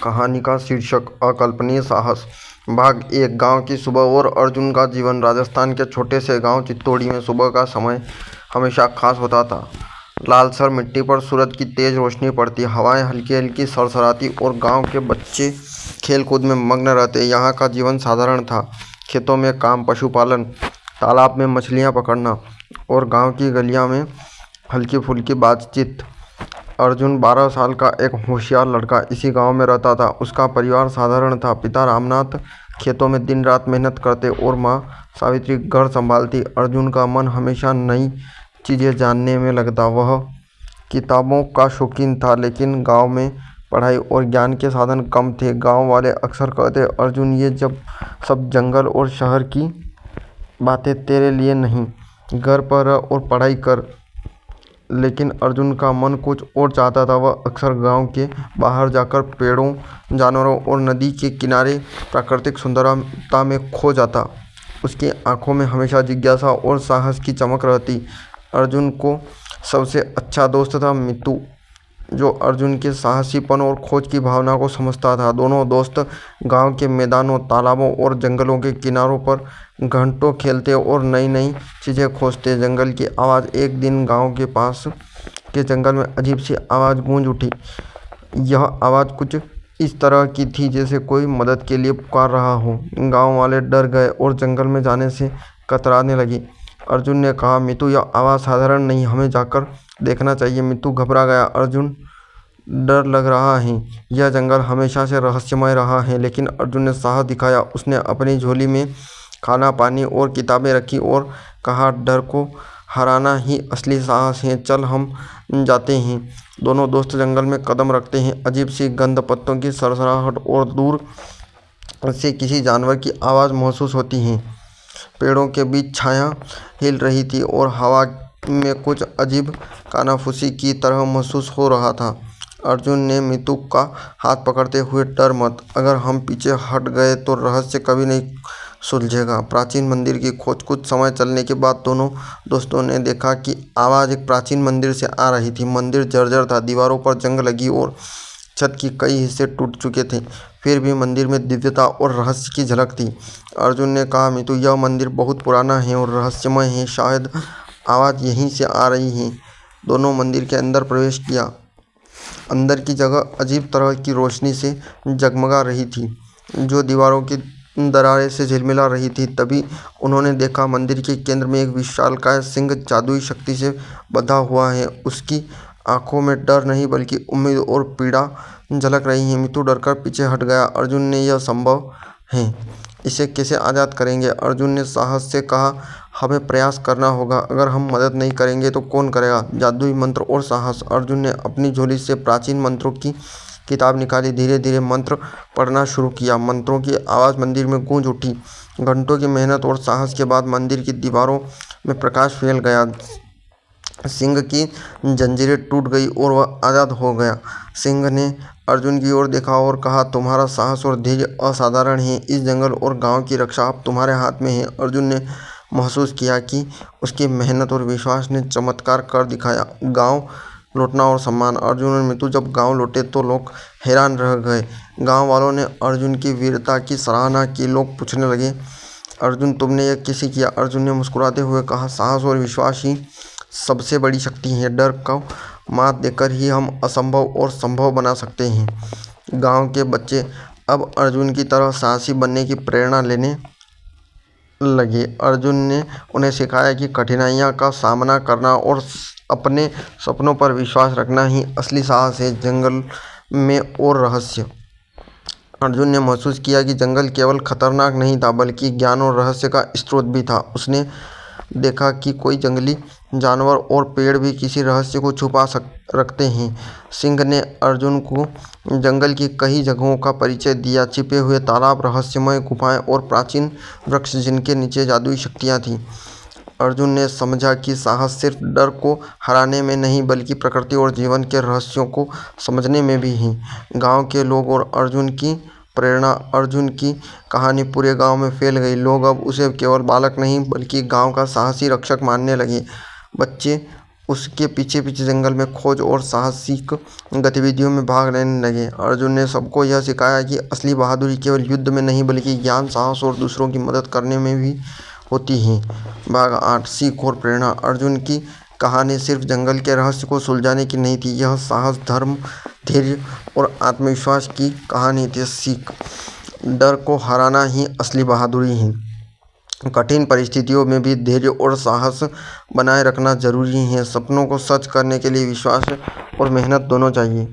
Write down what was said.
कहानी का शीर्षक अकल्पनीय साहस। भाग 1। गांव की सुबह और अर्जुन का जीवन। राजस्थान के छोटे से गांव चित्तौड़ी में सुबह का समय हमेशा खास होता था। लालसर मिट्टी पर सूरज की तेज रोशनी पड़ती, हवाएं हल्की हल्की सरसराती और गांव के बच्चे खेल कूद में मग्न रहते। यहाँ का जीवन साधारण था। खेतों में काम, पशुपालन, तालाब में मछलियाँ पकड़ना और गांव की गलियाँ में हल्की फुल्की बातचीत। अर्जुन 12 साल का एक होशियार लड़का इसी गांव में रहता था। उसका परिवार साधारण था। पिता रामनाथ खेतों में दिन रात मेहनत करते और माँ सावित्री घर संभालती। अर्जुन का मन हमेशा नई चीज़ें जानने में लगता। वह किताबों का शौकीन था, लेकिन गांव में पढ़ाई और ज्ञान के साधन कम थे। गांव वाले अक्सर कहते, अर्जुन ये जब सब जंगल और शहर की बातें तेरे लिए नहीं, घर पर रह और पढ़ाई कर। लेकिन अर्जुन का मन कुछ और चाहता था। वह अक्सर गांव के बाहर जाकर पेड़ों, जानवरों और नदी के किनारे प्राकृतिक सुंदरता में खो जाता। उसकी आंखों में हमेशा जिज्ञासा और साहस की चमक रहती। अर्जुन को सबसे अच्छा दोस्त था मितू, जो अर्जुन के साहसीपन और खोज की भावना को समझता था। दोनों दोस्त गांव के मैदानों, तालाबों और जंगलों के किनारों पर घंटों खेलते और नई नई चीज़ें खोजते। जंगल की आवाज़। एक दिन गांव के पास के जंगल में अजीब सी आवाज़ गूंज उठी। यह आवाज़ कुछ इस तरह की थी जैसे कोई मदद के लिए पुकार रहा हो। गांव वाले डर गए और जंगल में जाने से कतराने लगे। अर्जुन ने कहा, मितू यह आवाज़ साधारण नहीं, हमें जाकर देखना चाहिए। मितू घबरा गया। अर्जुन, डर लग रहा है। यह जंगल हमेशा से रहस्यमय रहा है। लेकिन अर्जुन ने साहस दिखाया। उसने अपनी झोली में खाना, पानी और किताबें रखी और कहा, डर को हराना ही असली साहस है। चल हम जाते हैं। दोनों दोस्त जंगल में कदम रखते हैं। अजीब सी गंध, पत्तों की सरसराहट और दूर से किसी जानवर की आवाज़ महसूस होती है। पेड़ों के बीच छाया हिल रही थी और हवा में कुछ अजीब कानाफूसी की तरह महसूस हो रहा था। अर्जुन ने मितू का हाथ पकड़ते हुए, डर मत, अगर हम पीछे हट गए तो रहस्य कभी नहीं सुलझेगा। प्राचीन मंदिर की खोज। कुछ समय चलने के बाद दोनों दोस्तों ने देखा कि आवाज़ एक प्राचीन मंदिर से आ रही थी। मंदिर जर्जर था, दीवारों पर जंग लगी और छत की कई हिस्से टूट चुके थे। फिर भी मंदिर में दिव्यता और रहस्य की झलक थी। अर्जुन ने कहा, मितू यह मंदिर बहुत पुराना है और रहस्यमय है, शायद आवाज़ यहीं से आ रही है। दोनों मंदिर के अंदर प्रवेश किया। अंदर की जगह अजीब तरह की रोशनी से जगमगा रही थी, जो दीवारों की दरारें से झिलमिला रही थी। तभी उन्होंने देखा, मंदिर के केंद्र में एक विशालकाय सिंह जादुई शक्ति से बंधा हुआ है। उसकी आंखों में डर नहीं बल्कि उम्मीद और पीड़ा झलक रही है। मितू डरकर पीछे हट गया। अर्जुन ने, यह संभव है, इसे कैसे आज़ाद करेंगे? अर्जुन ने साहस से कहा, हमें प्रयास करना होगा। अगर हम मदद नहीं करेंगे तो कौन करेगा? जादुई मंत्र और साहस। अर्जुन ने अपनी झोली से प्राचीन मंत्रों की किताब निकाली। धीरे धीरे मंत्र पढ़ना शुरू किया। मंत्रों की आवाज़ मंदिर में गूंज उठी। घंटों की मेहनत और साहस के बाद मंदिर की दीवारों में प्रकाश फैल गया। सिंह की जंजीरें टूट गई और वह आज़ाद हो गया। सिंह ने अर्जुन की ओर देखा और कहा, तुम्हारा साहस और धैर्य असाधारण है। इस जंगल और गांव की रक्षा अब तुम्हारे हाथ में है। अर्जुन ने महसूस किया कि उसकी मेहनत और विश्वास ने चमत्कार कर दिखाया। गांव लौटना और सम्मान। अर्जुन और मितू जब गांव लौटे तो लोग हैरान रह गए। गांव वालों ने अर्जुन की वीरता की सराहना की। लोग पूछने लगे, अर्जुन तुमने यह कैसे किया? अर्जुन ने मुस्कुराते हुए कहा, साहस और विश्वास ही सबसे बड़ी शक्ति है। डर को मात देकर ही हम असंभव और संभव बना सकते हैं। गांव के बच्चे अब अर्जुन की तरह साहसी बनने की प्रेरणा लेने लगे। अर्जुन ने उन्हें सिखाया कि कठिनाइयों का सामना करना और अपने सपनों पर विश्वास रखना ही असली साहस है। जंगल में और रहस्य। अर्जुन ने महसूस किया कि जंगल केवल खतरनाक नहीं था बल्कि ज्ञान और रहस्य का स्रोत भी था। उसने देखा कि कोई जंगली जानवर और पेड़ भी किसी रहस्य को छुपा रखते हैं। सिंह ने अर्जुन को जंगल की कई जगहों का परिचय दिया, छिपे हुए तालाब, रहस्यमय गुफाएं और प्राचीन वृक्ष जिनके नीचे जादुई शक्तियां थीं। अर्जुन ने समझा कि साहस सिर्फ डर को हराने में नहीं बल्कि प्रकृति और जीवन के रहस्यों को समझने में भी है। गांव के लोग और अर्जुन की प्रेरणा। अर्जुन की कहानी पूरे गांव में फैल गई। लोग अब उसे केवल बालक नहीं बल्कि गांव का साहसी रक्षक मानने लगे। बच्चे उसके पीछे पीछे जंगल में खोज और साहसिक गतिविधियों में भाग लेने लगे। अर्जुन ने सबको यह सिखाया कि असली बहादुरी केवल युद्ध में नहीं बल्कि ज्ञान, साहस और दूसरों की मदद करने में भी होती है। भाग 8 सीख और प्रेरणा। अर्जुन की कहानी सिर्फ जंगल के रहस्य को सुलझाने की नहीं थी, यह साहस, धर्म, धैर्य और आत्मविश्वास की कहानी थी। सीख: डर को हराना ही असली बहादुरी है। कठिन परिस्थितियों में भी धैर्य और साहस बनाए रखना जरूरी है। सपनों को सच करने के लिए विश्वास और मेहनत दोनों चाहिए।